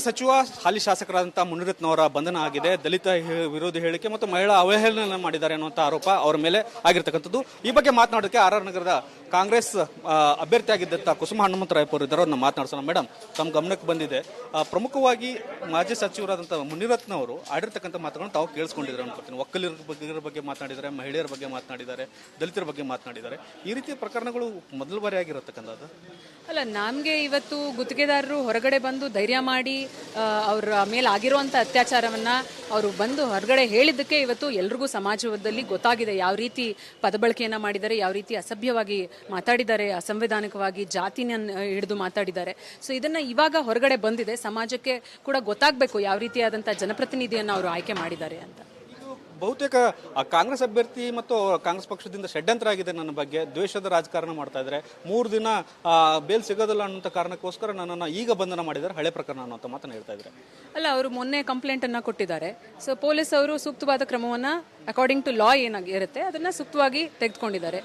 ಸಚಿವ ಹಾಲಿ ಶಾಸಕರಾದಂತಹ ಮುನಿರತ್ನವರ ಬಂಧನ ಆಗಿದೆ. ದಲಿತ ವಿರೋಧಿ ಹೇಳಿಕೆ ಮತ್ತು ಮಹಿಳಾ ಅವಹೇಳನ ಮಾಡಿದ್ದಾರೆ ಅನ್ನುವಂಥ ಆರೋಪ ಅವರ ಮೇಲೆ ಆಗಿರ್ತಕ್ಕಂಥದ್ದು. ಈ ಬಗ್ಗೆ ಮಾತನಾಡೋದಕ್ಕೆ ಆರ್ ನಗರದ ಕಾಂಗ್ರೆಸ್ ಅಭ್ಯರ್ಥಿಯಾಗಿದ್ದಂಥ ಕುಸುಮ ಹನುಮಂತರಾಯಪ್ಪ ಅವರು ಇದ್ದಾರೆ. ಅವ್ರನ್ನ ಮಾತನಾಡ್ಸೋಣ. ಮೇಡಮ್, ತಮ್ಮ ಗಮನಕ್ಕೆ ಬಂದಿದೆ, ಪ್ರಮುಖವಾಗಿ ಮಾಜಿ ಸಚಿವರಾದಂಥ ಮುನಿರತ್ನವರು ಆಡಿರ್ತಕ್ಕಂಥ ಮಾತುಗಳನ್ನು ತಾವು ಕೇಳಿಸ್ಕೊಂಡಿದ್ದಾರೆ ಅನ್ಕೋತೀನಿ. ಒಕ್ಕಲಿಗರ ಬಗ್ಗೆ ಮಾತನಾಡಿದ್ದಾರೆ, ಮಹಿಳೆಯರ ಬಗ್ಗೆ ಮಾತನಾಡಿದ್ದಾರೆ, ದಲಿತರ ಬಗ್ಗೆ ಮಾತನಾಡಿದ್ದಾರೆ. ಈ ರೀತಿಯ ಪ್ರಕರಣಗಳು ಮೊದಲ ಬಾರಿ ಆಗಿರತಕ್ಕಂಥದ್ದು ಅಲ್ಲ. ನಮಗೆ ಇವತ್ತು ಗುತ್ತಿಗೆದಾರರು ಹೊರಗಡೆ ಬಂದು ಧೈರ್ಯ ಮಾಡಿ ಅವರ ಮೇಲೆ ಆಗಿರುವಂಥ ಅತ್ಯಾಚಾರವನ್ನ ಅವರು ಬಂದು ಹೊರಗಡೆ ಹೇಳಿದ್ದಕ್ಕೆ ಇವತ್ತು ಎಲ್ರಿಗೂ ಸಮಾಜದಲ್ಲಿ ಗೊತ್ತಾಗಿದೆ ಯಾವ ರೀತಿ ಪದಬಳಕೆಯನ್ನ ಮಾಡಿದ್ದಾರೆ, ಯಾವ ರೀತಿ ಅಸಭ್ಯವಾಗಿ ಮಾತಾಡಿದ್ದಾರೆ, ಅಸಂವಿಧಾನಿಕವಾಗಿ ಜಾತಿನ ಹಿಡಿದು ಮಾತಾಡಿದ್ದಾರೆ. ಸೊ ಇದನ್ನ ಇವಾಗ ಹೊರಗಡೆ ಬಂದಿದೆ, ಸಮಾಜಕ್ಕೆ ಕೂಡ ಗೊತ್ತಾಗಬೇಕು ಯಾವ ರೀತಿಯಾದಂಥ ಜನಪ್ರತಿನಿಧಿಯನ್ನು ಅವರು ಆಯ್ಕೆ ಮಾಡಿದ್ದಾರೆ ಅಂತ. ಬಹುತೇಕ ಕಾಂಗ್ರೆಸ್ ಅಭ್ಯರ್ಥಿ ಮತ್ತು ಕಾಂಗ್ರೆಸ್ ಪಕ್ಷದಿಂದ ಷಡ್ಯಂತ್ರ ಆಗಿದೆ, ನನ್ನ ಬಗ್ಗೆ ದ್ವೇಷದ ರಾಜಕಾರಣ ಮಾಡ್ತಾ ಇದ್ದಾರೆ, 3 ದಿನ ಬೇಲ್ ಸಿಗೋದಿಲ್ಲ ಅನ್ನೋ ಕಾರಣಕ್ಕೋಸ್ಕರ ನನ್ನನ್ನು ಈಗ ಬಂಧನ ಮಾಡಿದ್ದಾರೆ, ಹಳೆ ಪ್ರಕರಣ ಅನ್ನೋ ಮಾತನ್ನು ಹೇಳ್ತಾ ಇದ್ದಾರೆ. ಅಲ್ಲ, ಅವರು ಮೊನ್ನೆ ಕಂಪ್ಲೇಂಟ್ ಅನ್ನ ಕೊಟ್ಟಿದ್ದಾರೆ. ಸೊ ಪೊಲೀಸ್ ಅವರು ಸೂಕ್ತವಾದ ಕ್ರಮವನ್ನ ಅಕಾರ್ಡಿಂಗ್ ಟು ಲಾ ಏನಾಗಿರುತ್ತೆ ಅದನ್ನ ಸೂಕ್ತವಾಗಿ ತೆಗೆದುಕೊಂಡಿದ್ದಾರೆ.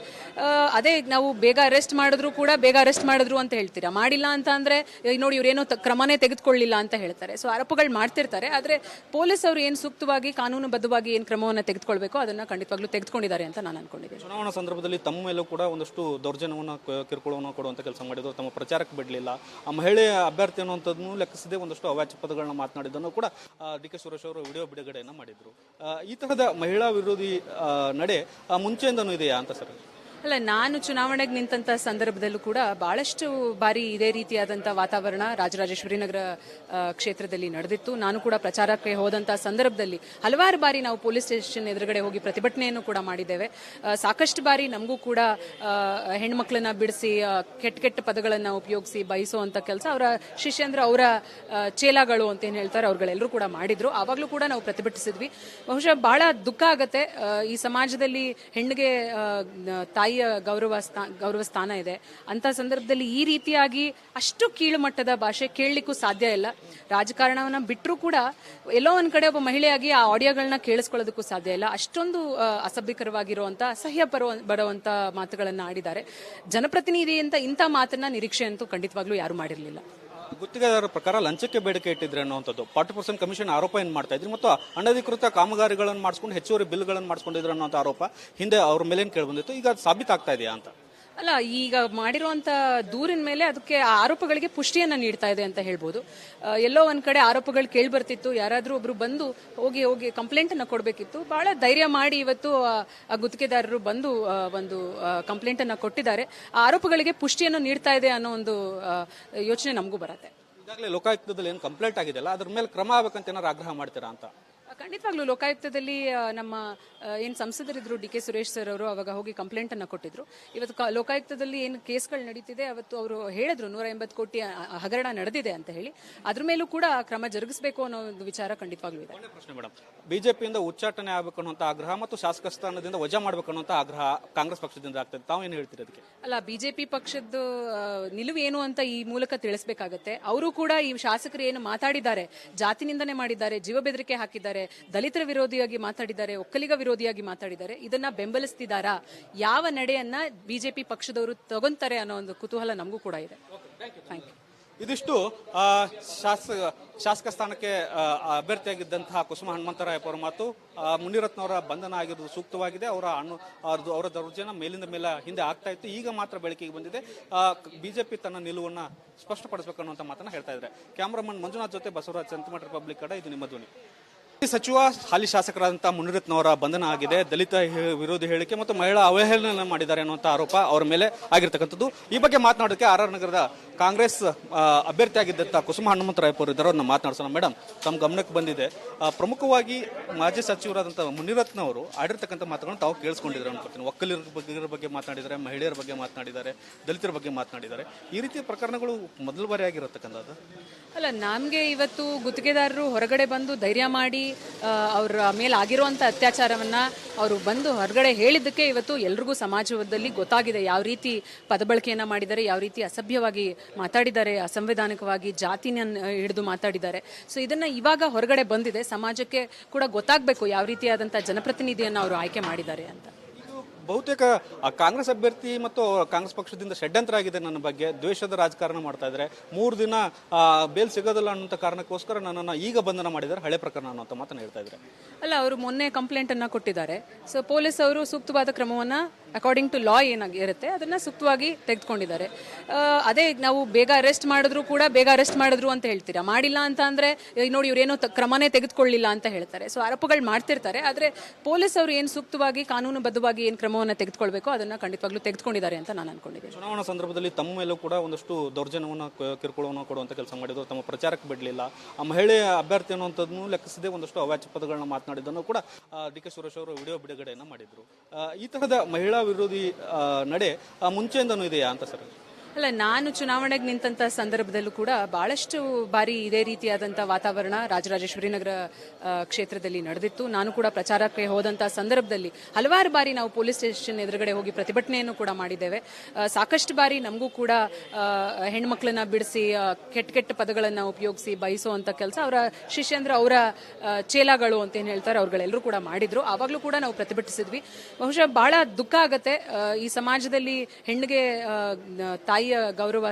ಅದೇ ನಾವು ಬೇಗ ಅರೆಸ್ಟ್ ಮಾಡಿದ್ರು ಕೂಡ ಬೇಗ ಅರೆಸ್ಟ್ ಮಾಡಿದ್ರು ಅಂತ ಹೇಳ್ತೀರಾ, ಮಾಡಿಲ್ಲ ಅಂತ ಅಂದ್ರೆ ನೋಡಿ ಇವರೇನೋ ಕ್ರಮನೇ ತೆಗೆದುಕೊಳ್ಳಿಲ್ಲ ಅಂತ ಹೇಳ್ತಾರೆ. ಸೊ ಆರೋಪಗಳು ಮಾಡ್ತಿರ್ತಾರೆ, ಆದ್ರೆ ಪೊಲೀಸ್ ಅವರು ಏನು ಸೂಕ್ತವಾಗಿ ಕಾನೂನುಬದ್ಧವಾಗಿ ಏನು ಕ್ರಮವನ್ನು ತೆಗೆದುಕೊಳ್ಬೇಕು ಅದನ್ನ ಖಂಡಿತವಾಗ್ಲೂ ತೆಗೆದುಕೊಂಡಿದ್ದಾರೆ ಅಂತ ನಾನು ಅನ್ಕೊಂಡಿದ್ದೀನಿ. ಚುನಾವಣಾ ಸಂದರ್ಭದಲ್ಲಿ ತಮ್ಮ ಮೇಲೂ ಕೂಡ ಒಂದಷ್ಟು ದೌರ್ಜನ್ಯವನ್ನು ಕಿರುಕುಳವನ್ನು ಕೊಡುವಂತ ಕೆಲಸ ಮಾಡಿದ್ರು, ತಮ್ಮ ಪ್ರಚಾರಕ್ಕೆ ಬಿಡಲಿಲ್ಲ. ಆ ಮಹಿಳೆ ಅಭ್ಯರ್ಥಿ ಅನ್ನುವಂಥದ್ದನ್ನು ಲೆಕ್ಕಿಸದೆ ಒಂದಷ್ಟು ಅವಾಚ್ಯ ಪದಗಳನ್ನ ಮಾತನಾಡಿದ್ದನ್ನು ಕೂಡ ಡಿ ಕೆ ಸುರೇಶ್ ಅವರು ವಿಡಿಯೋ ಬಿಡುಗಡೆಯನ್ನು ಮಾಡಿದ್ರು. ಈ ತರಹದ ಮಹಿಳಾ ವಿರೋಧಿ ನಡೆ ಮುಂಚೆಯಿಂದನೂ ಇದೆಯಾ ಅಂತ ಸರ್? ಅಲ್ಲ, ನಾನು ಚುನಾವಣೆಗೆ ನಿಂತ ಸಂದರ್ಭದಲ್ಲೂ ಕೂಡ ಬಹಳಷ್ಟು ಬಾರಿ ಇದೇ ರೀತಿಯಾದಂಥ ವಾತಾವರಣ ರಾಜರಾಜೇಶ್ವರಿ ನಗರ ಕ್ಷೇತ್ರದಲ್ಲಿ ನಡೆದಿತ್ತು. ನಾನು ಕೂಡ ಪ್ರಚಾರಕ್ಕೆ ಹೋದಂಥ ಸಂದರ್ಭದಲ್ಲಿ ಹಲವಾರು ಬಾರಿ ನಾವು ಪೊಲೀಸ್ ಸ್ಟೇಷನ್ ಎದುರುಗಡೆ ಹೋಗಿ ಪ್ರತಿಭಟನೆಯನ್ನು ಕೂಡ ಮಾಡಿದ್ದೇವೆ. ಸಾಕಷ್ಟು ಬಾರಿ ನಮಗೂ ಕೂಡ ಹೆಣ್ಮಕ್ಳನ್ನ ಬಿಡಿಸಿ ಕೆಟ್ಟ ಪದಗಳನ್ನು ಉಪಯೋಗಿಸಿ ಬಯಸುವಂಥ ಕೆಲಸ ಅವರ ಶಿಷ್ಯಂದ್ರ, ಅವರ ಚೇಲಾಗಳು ಅಂತ ಏನು ಹೇಳ್ತಾರೆ, ಅವ್ರುಗಳೆಲ್ಲರೂ ಕೂಡ ಮಾಡಿದ್ರು. ಆವಾಗಲೂ ಕೂಡ ನಾವು ಪ್ರತಿಭಟಿಸಿದ್ವಿ. ಬಹುಶಃ ಬಹಳ ದುಃಖ ಆಗತ್ತೆ, ಈ ಸಮಾಜದಲ್ಲಿ ಹೆಣ್ಣಿಗೆ ತಾಯಿಯ ಗೌರವ ಸ್ಥಾನ ಇದೆ ಅಂತ ಸಂದರ್ಭದಲ್ಲಿ ಈ ರೀತಿಯಾಗಿ ಅಷ್ಟು ಕೀಳು ಮಟ್ಟದ ಭಾಷೆ ಕೇಳಲಿಕ್ಕೂ ಸಾಧ್ಯ ಇಲ್ಲ. ರಾಜಕಾರಣವನ್ನ ಬಿಟ್ಟರೂ ಕೂಡ ಎಲ್ಲೋ ಒಂದ್ ಕಡೆ ಒಬ್ಬ ಮಹಿಳೆಯಾಗಿ ಆ ಆಡಿಯೋಗಳನ್ನ ಕೇಳಿಸ್ಕೊಳ್ಳೋದಕ್ಕೂ ಸಾಧ್ಯ ಇಲ್ಲ. ಅಷ್ಟೊಂದು ಅಸಭ್ಯಕರವಾಗಿರುವಂತ ಅಸಹ್ಯ ಬರುವಂತ ಮಾತುಗಳನ್ನ ಆಡಿದ್ದಾರೆ. ಜನಪ್ರತಿನಿಧಿ ಅಂತ ಇಂಥ ಮಾತನ್ನ ನಿರೀಕ್ಷೆ ಅಂತೂ ಖಂಡಿತವಾಗ್ಲೂ ಯಾರು ಮಾಡಿರಲಿಲ್ಲ. ಗುತ್ತಿಗೆದಾರರ ಪ್ರಕಾರ ಲಂಚಕ್ಕೆ ಬೇಡಿಕೆ ಇಟ್ಟಿದ್ರೆ ಅನ್ನುವಂಥದ್ದು 40% ಕಮಿಷನ್ ಆರೋಪ ಏನು ಮಾಡ್ತಾ ಇದ್ರಿ ಮತ್ತು ಅನಧಿಕೃತ ಕಾಮಗಾರಿಗಳನ್ನು ಮಾಡಿಸ್ಕೊಂಡು ಹೆಚ್ಚುವರಿ ಬಿಲ್ಗಳನ್ನು ಮಾಡಿಸ್ಕೊಂಡಿದ್ರು ಅನ್ನೋ ಆರೋಪ ಹಿಂದೆ ಅವ್ರ ಮೇಲೆ ಏನು ಕೇಳಿಬಂದಿತ್ತು, ಈಗ ಅದು ಸಾಬೀತಾಗ್ತಾ ಇದೆಯಾ ಅಂತ? ಅಲ್ಲ, ಈಗ ಮಾಡಿರುವಂತ ದೂರಿನ ಮೇಲೆ ಅದಕ್ಕೆ ಆರೋಪಗಳಿಗೆ ಪುಷ್ಟಿಯನ್ನ ನೀಡ್ತಾ ಇದೆ ಅಂತ ಹೇಳ್ಬೋದು. ಎಲ್ಲೋ ಒಂದ್ ಕಡೆ ಆರೋಪಗಳು ಕೇಳಿ ಬರ್ತಿತ್ತು, ಯಾರಾದ್ರೂ ಒಬ್ರು ಬಂದು ಹೋಗಿ ಕಂಪ್ಲೇಂಟ್ ಅನ್ನ ಕೊಡ್ಬೇಕಿತ್ತು. ಬಹಳ ಧೈರ್ಯ ಮಾಡಿ ಇವತ್ತು ಆ ಗುತ್ತಿಗೆದಾರರು ಬಂದು ಒಂದು ಕಂಪ್ಲೇಂಟ್ ಅನ್ನ ಕೊಟ್ಟಿದ್ದಾರೆ. ಆ ಆರೋಪಗಳಿಗೆ ಪುಷ್ಟಿಯನ್ನು ನೀಡ್ತಾ ಇದೆ ಅನ್ನೋ ಒಂದು ಯೋಚನೆ ನಮಗೂ ಬರುತ್ತೆ. ಈಗಾಗಲೇ ಲೋಕಾಯುಕ್ತದಲ್ಲಿ ಏನು ಕಂಪ್ಲೇಂಟ್ ಆಗಿದೆಯಲ್ಲ, ಅದ್ರ ಮೇಲೆ ಕ್ರಮ ಆಗಬೇಕಂತ ಏನಾದ್ರು ಆಗ್ರಹ ಮಾಡ್ತೀರಾ ಅಂತ? ಖಂಡಿತವಾಗ್ಲೂ ಲೋಕಾಯುಕ್ತದಲ್ಲಿ ನಮ್ಮ ಏನು ಸಂಸದರಿದ್ರು ಡಿ ಕೆ ಸುರೇಶ್ ಸರ್ ಅವರು ಅವಾಗ ಹೋಗಿ ಕಂಪ್ಲೇಂಟ್ ಅನ್ನ ಕೊಟ್ಟಿದ್ರು. ಇವತ್ತು ಲೋಕಾಯುಕ್ತದಲ್ಲಿ ಏನು ಕೇಸ್ಗಳು ನಡೀತಿದೆ ಅವತ್ತು ಅವರು ಹೇಳಿದ್ರು 180 ಕೋಟಿ ಹಗರಣ ನಡೆದಿದೆ ಅಂತ ಹೇಳಿ. ಅದ್ರ ಮೇಲೂ ಕೂಡ ಕ್ರಮ ಜರುಗಿಸಬೇಕು ಅನ್ನೋ ಒಂದು ವಿಚಾರ ಖಂಡಿತವಾಗ್ಲೂ ಇದೆ. ಪ್ರಶ್ನೆ ಮೇಡಮ್, ಬಿಜೆಪಿಯಿಂದ ಉಚ್ಚಾಟನೆ ಆಗಬೇಕು ಅನ್ನುವಂಥ ಆಗ್ರಹ ಮತ್ತು ಶಾಸಕ ಸ್ಥಾನದಿಂದ ವಜಾ ಮಾಡಬೇಕು ಅನ್ನುವಂಥ ಆಗ್ರಹ ಕಾಂಗ್ರೆಸ್ ಪಕ್ಷದಿಂದ ಆಗ್ತದೆ, ತಾವು ಏನು ಹೇಳ್ತೀರಿ ಅದಕ್ಕೆ? ಅಲ್ಲ, ಬಿಜೆಪಿ ಪಕ್ಷದ ನಿಲುವು ಏನು ಅಂತ ಈ ಮೂಲಕ ತಿಳಿಸಬೇಕಾಗತ್ತೆ. ಅವರು ಕೂಡ ಈ ಶಾಸಕರು ಏನು ಮಾತಾಡಿದ್ದಾರೆ, ಜಾತಿ ನಿಂದನೆ ಮಾಡಿದ್ದಾರೆ, ಜೀವ ಬೆದರಿಕೆ ಹಾಕಿದ್ದಾರೆ, ದಲಿತರ ವಿರೋಧಿಯಾಗಿ ಮಾತಾಡಿದ್ದಾರೆ, ಒಕ್ಕಲಿಗ ವಿರೋಧಿಯಾಗಿ ಮಾತಾಡಿದ್ದಾರೆ, ಇದನ್ನ ಬೆಂಬಲಿಸ್ತಿದ್ದಾರಾ, ಯಾವ ನಡೆಯನ್ನ ಬಿಜೆಪಿ ಪಕ್ಷದವರು ತಗೊಂತಾರೆ ಅನ್ನೋ ಒಂದು ಕುತೂಹಲ ನಮಗೂ ಕೂಡ ಇದೆ. Thank you. ಇದಿಷ್ಟು ಶಾಸಕ ಸ್ಥಾನಕ್ಕೆ ಅಭ್ಯರ್ಥಿಯಾಗಿದ್ದಂತಹ ಕುಸುಮ ಹನುಮಂತರಾಯಪ್ಪ ಅವರ ಮಾತು. ಮುನಿರತ್ನವರ ಬಂಧನ ಆಗಿರೋದು ಸೂಕ್ತವಾಗಿದೆ. ಅವರ ದೌರ್ಜನ್ಯ ಮೇಲಿಂದ ಮೇಲೆ ಹಿಂದೆ ಆಗ್ತಾ ಇತ್ತು, ಈಗ ಮಾತ್ರ ಬೆಳಕಿಗೆ ಬಂದಿದೆ. ಬಿಜೆಪಿ ತನ್ನ ನಿಲುವನ್ನು ಸ್ಪಷ್ಟಪಡಿಸಬೇಕು ಅನ್ನುವಂಥ ಮಾತನ್ನ ಹೇಳ್ತಾ ಇದ್ದಾರೆ. ಕ್ಯಾಮರಾಮನ್ ಮಂಜುನಾಥ್ ಜೊತೆ ಬಸವರಾಜ್, ಸೆಂಟಿಮೀಟರ್ ರಿಪಬ್ಲಿಕ್ ಕಡೆ, ಇದು ನಿಮ್ಮ ಧ್ವನಿ. ಸಚಿವ ಹಾಲಿ ಶಾಸಕರಾದಂತಹ ಮುನಿರತ್ನವರ ಬಂಧನ ಆಗಿದೆ. ದಲಿತ ವಿರೋಧಿ ಹೇಳಿಕೆ ಮತ್ತು ಮಹಿಳಾ ಅವಹೇಳನ ಮಾಡಿದ್ದಾರೆ ಅನ್ನುವಂಥ ಆರೋಪ ಅವರ ಮೇಲೆ ಆಗಿರ್ತಕ್ಕಂಥದ್ದು. ಈ ಬಗ್ಗೆ ಮಾತನಾಡೋದಕ್ಕೆ ಆರ್ ನಗರದ ಕಾಂಗ್ರೆಸ್ ಅಭ್ಯರ್ಥಿಯಾಗಿದ್ದಂಥ ಕುಸುಮ ಹನುಮಂತರಾಯಪ್ಪ ಅವರು ಇದ್ದಾರೆ. ಅವ್ರನ್ನ ಮಾತನಾಡ್ಸೋಣ. ಮೇಡಮ್, ತಮ್ಮ ಗಮನಕ್ಕೆ ಬಂದಿದೆ, ಪ್ರಮುಖವಾಗಿ ಮಾಜಿ ಸಚಿವರಾದಂಥ ಮುನಿರತ್ನವರು ಆಡಿರ್ತಕ್ಕಂಥ ಮಾತುಗಳನ್ನು ತಾವು ಕೇಳಿಸ್ಕೊಂಡಿದ್ರು ಅನ್ಕೋತೀನಿ. ಒಕ್ಕಲಿಗರ ಬಗ್ಗೆ ಮಾತನಾಡಿದ್ದಾರೆ, ಮಹಿಳೆಯರ ಬಗ್ಗೆ ಮಾತನಾಡಿದ್ದಾರೆ, ದಲಿತರ ಬಗ್ಗೆ ಮಾತನಾಡಿದ್ದಾರೆ. ಈ ರೀತಿಯ ಪ್ರಕರಣಗಳು ಮೊದಲ ಬಾರಿ ಆಗಿರತಕ್ಕಂಥದ್ದು ಅಲ್ಲ. ನಮಗೆ ಇವತ್ತು ಗುತ್ತಿಗೆದಾರರು ಹೊರಗಡೆ ಬಂದು ಧೈರ್ಯ ಮಾಡಿ ಅವರ ಮೇಲೆ ಆಗಿರುವಂಥ ಅತ್ಯಾಚಾರವನ್ನ ಅವರು ಬಂದು ಹೊರಗಡೆ ಹೇಳಿದ್ದಕ್ಕೆ ಇವತ್ತು ಎಲ್ರಿಗೂ ಸಮಾಜದಲ್ಲಿ ಗೊತ್ತಾಗಿದೆ ಯಾವ ರೀತಿ ಪದಬಳಕೆಯನ್ನ ಮಾಡಿದ್ದಾರೆ, ಯಾವ ರೀತಿ ಅಸಭ್ಯವಾಗಿ ಮಾತಾಡಿದ್ದಾರೆ, ಅಸಂವಿಧಾನಿಕವಾಗಿ ಜಾತಿನ ಹಿಡಿದು ಮಾತಾಡಿದ್ದಾರೆ. ಸೊ ಇದನ್ನ ಇವಾಗ ಹೊರಗಡೆ ಬಂದಿದೆ, ಸಮಾಜಕ್ಕೆ ಕೂಡ ಗೊತ್ತಾಗಬೇಕು ಯಾವ ರೀತಿಯಾದಂಥ ಜನಪ್ರತಿನಿಧಿಯನ್ನು ಅವರು ಆಯ್ಕೆ ಮಾಡಿದ್ದಾರೆ ಅಂತ. ಬಹುತೇಕ ಕಾಂಗ್ರೆಸ್ ಅಭ್ಯರ್ಥಿ ಮತ್ತು ಕಾಂಗ್ರೆಸ್ ಪಕ್ಷದಿಂದ ಷಡ್ಯಂತ್ರ ಆಗಿದೆ ನನ್ನ ಬಗ್ಗೆ, ದ್ವೇಷದ ರಾಜಕಾರಣ ಮಾಡ್ತಾ ಇದ್ದಾರೆ, 3 ದಿನ ಬೇಲ್ ಸಿಗೋದಿಲ್ಲ ಅನ್ನೋ ಕಾರಣಕ್ಕೋಸ್ಕರ ನನ್ನನ್ನು ಈಗ ಬಂಧನ ಮಾಡಿದ್ದಾರೆ, ಹಳೆ ಪ್ರಕರಣ ಅನ್ನೋ ಮಾತನ್ನು ಹೇಳ್ತಾ ಇದ್ದಾರೆ. ಅಲ್ಲ, ಅವರು ಮೊನ್ನೆ ಕಂಪ್ಲೇಂಟ್ ಅನ್ನ ಕೊಟ್ಟಿದ್ದಾರೆ. ಸೊ ಪೊಲೀಸ್ ಅವರು ಸೂಕ್ತವಾದ ಕ್ರಮವನ್ನ ಅಕಾರ್ಡಿಂಗ್ ಟು ಲಾ ಏನಾಗಿರುತ್ತೆ ಅದನ್ನ ಸೂಕ್ತವಾಗಿ ತೆಗೆದುಕೊಂಡಿದ್ದಾರೆ. ಅದೇ ನಾವು ಬೇಗ ಅರೆಸ್ಟ್ ಮಾಡಿದ್ರು ಕೂಡ ಬೇಗ ಅರೆಸ್ಟ್ ಮಾಡಿದ್ರು ಅಂತ ಹೇಳ್ತೀರಾ, ಮಾಡಿಲ್ಲ ಅಂತ ಅಂದ್ರೆ ನೋಡಿ ಇವ್ರೇನೋ ಕ್ರಮನೇ ತೆಗೆದುಕೊಳ್ಳಿಲ್ಲ ಅಂತ ಹೇಳ್ತಾರೆ. ಸೊ ಆರೋಪಗಳು ಮಾಡ್ತಿರ್ತಾರೆ, ಆದ್ರೆ ಪೊಲೀಸ್ ಅವರು ಏನು ಸೂಕ್ತವಾಗಿ ಕಾನೂನುಬದ್ಧವಾಗಿ ಏನು ಕ್ರಮವನ್ನು ತೆಗೆದುಕೊಳ್ಬೇಕು ಅದನ್ನ ಖಂಡಿತವಾಗ್ಲೂ ತೆಗೆದುಕೊಂಡಿದ್ದಾರೆ ಅಂತ ನಾನು ಅನ್ಕೊಂಡಿದ್ದೀನಿ. ಚುನಾವಣಾ ಸಂದರ್ಭದಲ್ಲಿ ತಮ್ಮ ಮೇಲೂ ಕೂಡ ಒಂದಷ್ಟು ದೌರ್ಜನ್ಯವನ್ನು ಕಿರುಕುಳವನ್ನು ಕೊಡುವಂತ ಕೆಲಸ ಮಾಡಿದ್ರು, ತಮ್ಮ ಪ್ರಚಾರಕ್ಕೆ ಬಿಡಲಿಲ್ಲ, ಆ ಮಹಿಳೆಯ ಅಭ್ಯರ್ಥಿ ಅನ್ನುವಂಥದ್ದನ್ನು ಲೆಕ್ಕಿಸದೆ ಒಂದಷ್ಟು ಅವಾಚ್ಯ ಪದಗಳನ್ನ ಮಾತನಾಡಿದ್ದನ್ನು ಕೂಡ ಡಿ ಕೆ ಸುರೇಶ್ ಅವರು ವಿಡಿಯೋ ಬಿಡುಗಡೆಯನ್ನು ಮಾಡಿದ್ರು. ಈ ತರಹದ ಮಹಿಳಾ ವಿರೋಧಿ ನಡೆ ಮುಂಚೆಯಿಂದನೂ ಇದೆಯಾ ಅಂತ ಸರ್? ಅಲ್ಲ, ನಾನು ಚುನಾವಣೆಗೆ ನಿಂತ ಸಂದರ್ಭದಲ್ಲೂ ಕೂಡ ಬಹಳಷ್ಟು ಬಾರಿ ಇದೇ ರೀತಿಯಾದಂಥ ವಾತಾವರಣ ರಾಜರಾಜೇಶ್ವರಿ ನಗರ ಕ್ಷೇತ್ರದಲ್ಲಿ ನಡೆದಿತ್ತು. ನಾನು ಕೂಡ ಪ್ರಚಾರಕ್ಕೆ ಹೋದಂಥ ಸಂದರ್ಭದಲ್ಲಿ ಹಲವಾರು ಬಾರಿ ನಾವು ಪೊಲೀಸ್ ಸ್ಟೇಷನ್ ಎದುರುಗಡೆ ಹೋಗಿ ಪ್ರತಿಭಟನೆಯನ್ನು ಕೂಡ ಮಾಡಿದ್ದೇವೆ. ಸಾಕಷ್ಟು ಬಾರಿ ನಮಗೂ ಕೂಡ ಹೆಣ್ಮಕ್ಳನ್ನ ಬಿಡಿಸಿ ಕೆಟ್ಟ ಪದಗಳನ್ನು ಉಪಯೋಗಿಸಿ ಬಯಸುವಂಥ ಕೆಲಸ ಅವರ ಶಿಷ್ಯಂದ್ರ ಅವರ ಚೇಲಾಗಳು ಅಂತ ಏನು ಹೇಳ್ತಾರೆ ಅವ್ರುಗಳೆಲ್ಲರೂ ಕೂಡ ಮಾಡಿದ್ರು. ಆವಾಗಲೂ ಕೂಡ ನಾವು ಪ್ರತಿಭಟಿಸಿದ್ವಿ. ಬಹುಶಃ ಬಹಳ ದುಃಖ ಆಗತ್ತೆ. ಈ ಸಮಾಜದಲ್ಲಿ ಹೆಣ್ಣಿಗೆ ತಾಯಿಯ ಗೌರವ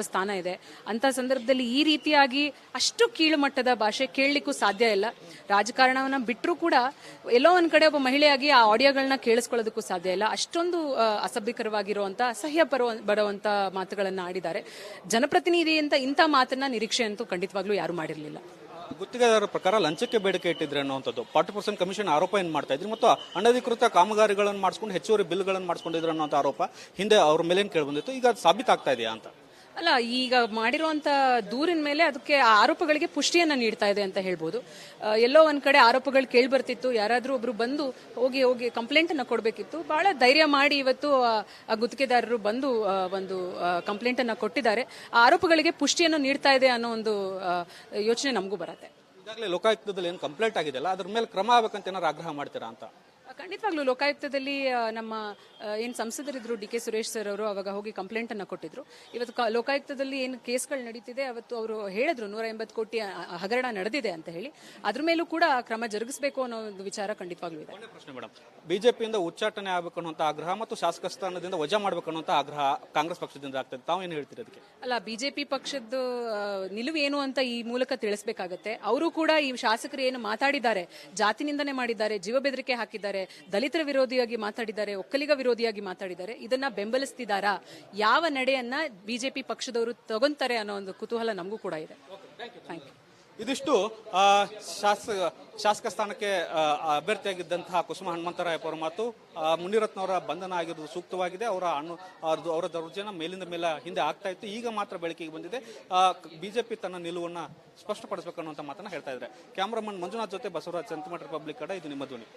ಸ್ಥಾನ ಇದೆ. ಅಂತ ಸಂದರ್ಭದಲ್ಲಿ ಈ ರೀತಿಯಾಗಿ ಅಷ್ಟು ಕೀಳು ಮಟ್ಟದ ಭಾಷೆ ಕೇಳಲಿಕ್ಕೂ ಸಾಧ್ಯ ಇಲ್ಲ. ರಾಜಕಾರಣವನ್ನ ಬಿಟ್ಟರೂ ಕೂಡ ಎಲ್ಲೋ ಒಂದ್ ಕಡೆ ಒಬ್ಬ ಮಹಿಳೆಯಾಗಿ ಆ ಆಡಿಯೋಗಳನ್ನ ಕೇಳಿಸ್ಕೊಳ್ಳೋದಕ್ಕೂ ಸಾಧ್ಯ ಇಲ್ಲ. ಅಷ್ಟೊಂದು ಅಸಭ್ಯಕರವಾಗಿರುವಂತ ಅಸಹ್ಯ ಬರುವಂತ ಮಾತುಗಳನ್ನ ಆಡಿದ್ದಾರೆ. ಜನಪ್ರತಿನಿಧಿ ಅಂತ ಇಂಥ ಮಾತನ್ನ ನಿರೀಕ್ಷೆ ಅಂತೂ ಖಂಡಿತವಾಗ್ಲೂ ಯಾರು ಮಾಡಿರಲಿಲ್ಲ. ಗುತ್ತಿಗೆದಾರರ ಪ್ರಕಾರ ಲಂಚಕ್ಕೆ ಬೇಡಿಕೆ ಇಟ್ಟಿದ್ರೆ ಅನ್ನುವಂಥದ್ದು 40% ಕಮಿಷನ್ ಆರೋಪ ಏನು ಮಾಡ್ತಾ ಇದ್ರಿ ಮತ್ತು ಅನಧಿಕೃತ ಕಾಮಗಾರಿಗಳನ್ನು ಮಾಡಿಸ್ಕೊಂಡು ಹೆಚ್ಚುವರಿ ಬಿಲ್ಗಳನ್ನು ಮಾಡಿಸ್ಕೊಂಡಿದ್ರು ಅನ್ನೋ ಆರೋಪ ಹಿಂದೆ ಅವ್ರ ಮೇಲೆ ಕೇಳಿ ಬಂದಿತ್ತು. ಈಗ ಅದು ಸಾಬೀತಾಗ್ತಾ ಇದೆಯಾ ಅಂತ? ಅಲ್ಲ, ಈಗ ಮಾಡಿರುವಂತ ದೂರಿನ ಮೇಲೆ ಅದಕ್ಕೆ ಆರೋಪಗಳಿಗೆ ಪುಷ್ಟಿಯನ್ನ ನೀಡ್ತಾ ಇದೆ ಅಂತ ಹೇಳ್ಬೋದು. ಎಲ್ಲೋ ಒಂದ್ ಕಡೆ ಆರೋಪಗಳು ಕೇಳಿ ಬರ್ತಿತ್ತು, ಯಾರಾದ್ರೂ ಒಬ್ರು ಬಂದು ಹೋಗಿ ಕಂಪ್ಲೇಂಟ್ ಅನ್ನ ಕೊಡ್ಬೇಕಿತ್ತು. ಬಹಳ ಧೈರ್ಯ ಮಾಡಿ ಇವತ್ತು ಆ ಗುತ್ತಿಗೆದಾರರು ಬಂದು ಒಂದು ಕಂಪ್ಲೇಂಟ್ ಅನ್ನ ಕೊಟ್ಟಿದ್ದಾರೆ. ಆ ಆರೋಪಗಳಿಗೆ ಪುಷ್ಟಿಯನ್ನು ನೀಡ್ತಾ ಇದೆ ಅನ್ನೋ ಒಂದು ಯೋಚನೆ ನಮಗೂ ಬರುತ್ತೆ. ಈಗಾಗಲೇ ಲೋಕಾಯುಕ್ತದಲ್ಲಿ ಏನು ಕಂಪ್ಲೇಂಟ್ ಆಗಿದೆಯಲ್ಲ ಅದ್ರ ಮೇಲೆ ಕ್ರಮ ಆಗ್ಬೇಕಂತ ಏನಾದ್ರು ಆಗ್ರಹ ಮಾಡ್ತೀರಾ ಅಂತ? ಖಂಡಿತವಾಗ್ಲೂ ಲೋಕಾಯುಕ್ತದಲ್ಲಿ ನಮ್ಮ ಏನು ಸಂಸದರಿದ್ರು ಡಿ ಕೆ ಸುರೇಶ್ ಸರ್ ಅವರು ಅವಾಗ ಹೋಗಿ ಕಂಪ್ಲೇಂಟ್ ಅನ್ನ ಕೊಟ್ಟಿದ್ರು. ಇವತ್ತು ಲೋಕಾಯುಕ್ತದಲ್ಲಿ ಏನು ಕೇಸ್ಗಳು ನಡೀತಿದೆ ಅವತ್ತು ಅವರು ಹೇಳಿದ್ರು 180 ಕೋಟಿ ಹಗರಣ ನಡೆದಿದೆ ಅಂತ ಹೇಳಿ. ಅದ್ರ ಮೇಲೂ ಕೂಡ ಕ್ರಮ ಜರುಗಿಸಬೇಕು ಅನ್ನೋ ಒಂದು ವಿಚಾರ ಖಂಡಿತವಾಗ್ಲೂ ಇದೆ. ಪ್ರಶ್ನೆ ಮೇಡಮ್, ಬಿಜೆಪಿಯಿಂದ ಉಚ್ಚಾಟನೆ ಆಗಬೇಕು ಅನ್ನುವಂತ ಆಗ್ರಹ ಮತ್ತು ಶಾಸಕ ಸ್ಥಾನದಿಂದ ವಜಾ ಮಾಡಬೇಕು ಅನ್ನುವಂತ ಆಗ್ರಹ ಕಾಂಗ್ರೆಸ್ ಪಕ್ಷದಿಂದ ಆಗ್ತದೆ, ತಾವು ಏನು ಹೇಳ್ತೀರಿ ಅದಕ್ಕೆ? ಅಲ್ಲ, ಬಿಜೆಪಿ ಪಕ್ಷದ ನಿಲುವು ಏನು ಅಂತ ಈ ಮೂಲಕ ತಿಳಿಸಬೇಕಾಗತ್ತೆ. ಅವರು ಕೂಡ ಈ ಶಾಸಕರು ಏನು ಮಾತಾಡಿದ್ದಾರೆ, ಜಾತಿ ನಿಂದನೆ ಮಾಡಿದ್ದಾರೆ, ಜೀವ ಬೆದರಿಕೆ ಹಾಕಿದ್ದಾರೆ, ದಲಿತರ ವಿರೋಧಿಯಾಗಿ ಮಾತಾಡಿದ್ದಾರೆ, ಒಕ್ಕಲಿಗ ವಿರೋಧಿಯಾಗಿ ಮಾತಾಡಿದ್ದಾರೆ, ಇದನ್ನ ಬೆಂಬಲಿಸ್ತಿದ್ದಾರಾ? ಯಾವ ನಡೆಯನ್ನ ಬಿಜೆಪಿ ಪಕ್ಷದವರು ತಗೊಂತಾರೆ ಅನ್ನೋ ಒಂದು ಕುತೂಹಲ ನಮಗೂ ಕೂಡ ಇದೆ. Thank you. ಇದಿಷ್ಟು ಶಾಸಕ ಸ್ಥಾನಕ್ಕೆ ಅಭ್ಯರ್ಥಿಯಾಗಿದ್ದಂತಹ ಕುಸುಮ ಹನುಮಂತರಾಯಪ್ಪ ಅವರ ಮಾತು. ಮುನಿರತ್ನ ಅವರ ಬಂಧನ ಆಗಿರೋದು ಸೂಕ್ತವಾಗಿದೆ. ಅವರ ದೌರ್ಜನ್ಯ ಮೇಲಿಂದ ಮೇಲೆ ಹಿಂದೆ ಆಗ್ತಾ ಇತ್ತು, ಈಗ ಮಾತ್ರ ಬೆಳಕಿಗೆ ಬಂದಿದೆ. ಬಿಜೆಪಿ ತನ್ನ ನಿಲುವನ್ನ ಸ್ಪಷ್ಟಪಡಿಸಬೇಕು ಅನ್ನುವಂಥ ಮಾತನ್ನ ಹೇಳ್ತಾ ಇದ್ದಾರೆ. ಕ್ಯಾಮರಾಮನ್ ಮಂಜುನಾಥ್ ಜೊತೆ ಬಸವರಾಜ್, ಸಂತಮಠ ರಿಪಬ್ಲಿಕ್ ಕಡೆ, ಇದು ನಿಮ್ಮ ಧ್ವನಿ.